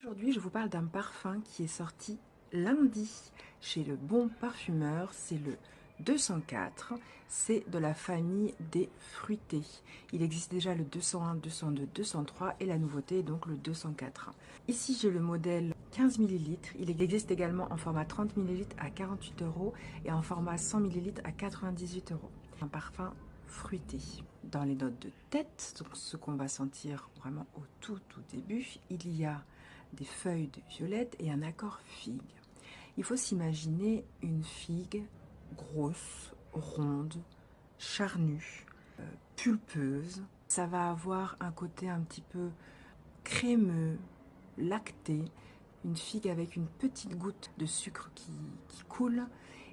Aujourd'hui, je vous parle d'un parfum qui est sorti lundi chez Le Bon Parfumeur. C'est le 204. C'est de la famille des fruités. Il existe déjà le 201, 202, 203 et la nouveauté est donc le 204. Ici, j'ai le modèle 15 ml. Il existe également en format 30 ml à 48 euros et en format 100 ml à 98 euros. Un parfum fruité. Dans les notes de tête, donc ce qu'on va sentir vraiment au tout début, il y a des feuilles de violette et un accord figue. Il faut s'imaginer une figue grosse, ronde, charnue, pulpeuse. Ça va avoir un côté un petit peu crémeux, lacté, une figue avec une petite goutte de sucre qui coule.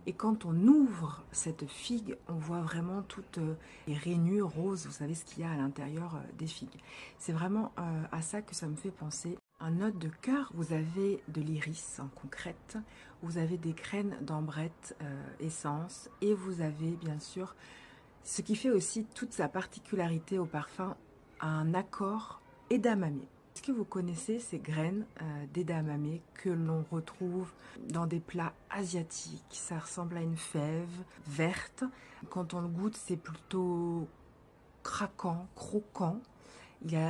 Et quand on ouvre cette figue, on voit vraiment toutes les rainures roses, vous savez ce qu'il y a à l'intérieur des figues. C'est vraiment à ça que ça me fait penser. En note de cœur, vous avez de l'iris en concrète, vous avez des graines d'ambrette essence et vous avez bien sûr ce qui fait aussi toute sa particularité au parfum, un accord edamame. Est-ce que vous connaissez ces graines d'edamame que l'on retrouve dans des plats asiatiques? Ça ressemble à une fève verte. Quand on le goûte, c'est plutôt craquant, croquant.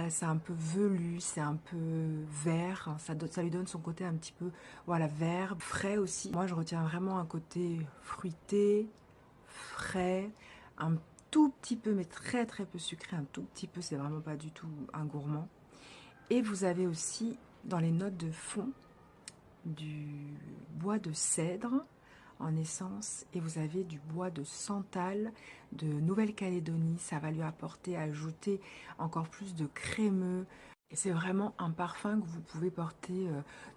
C'est un peu velu, c'est un peu vert, ça lui donne son côté un petit peu, voilà, vert, frais aussi. Moi, je retiens vraiment un côté fruité, frais, un tout petit peu, mais très très peu sucré, un tout petit peu, c'est vraiment pas du tout un gourmand. Et vous avez aussi dans les notes de fond du bois de cèdre en essence et vous avez du bois de santal de Nouvelle-Calédonie. Ça va lui apporter, ajouter encore plus de crémeux. Et c'est vraiment un parfum que vous pouvez porter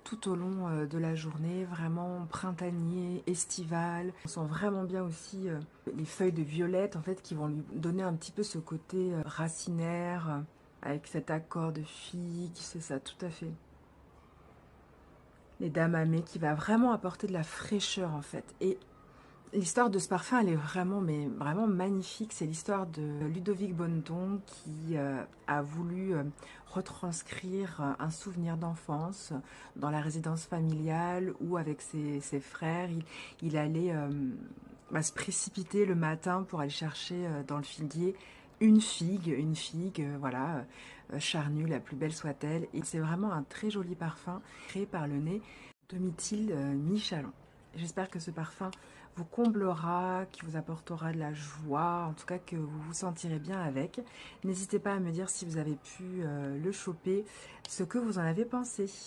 tout au long de la journée, vraiment printanier, estival. On sent vraiment bien aussi les feuilles de violette en fait qui vont lui donner un petit peu ce côté racinaire avec cet accord de figue, c'est ça tout à fait. Les damamés qui va vraiment apporter de la fraîcheur en fait. Et l'histoire de ce parfum, elle est vraiment, mais vraiment magnifique. C'est l'histoire de Ludovic Bonneton qui a voulu retranscrire un souvenir d'enfance dans la résidence familiale ou avec ses frères. Il allait se précipiter le matin pour aller chercher dans le figuier une figue, voilà, charnue, la plus belle soit-elle. Et c'est vraiment un très joli parfum créé par le nez Domitil Michalon. J'espère que ce parfum vous comblera, qui vous apportera de la joie, en tout cas que vous vous sentirez bien avec. N'hésitez pas à me dire si vous avez pu le choper, ce que vous en avez pensé.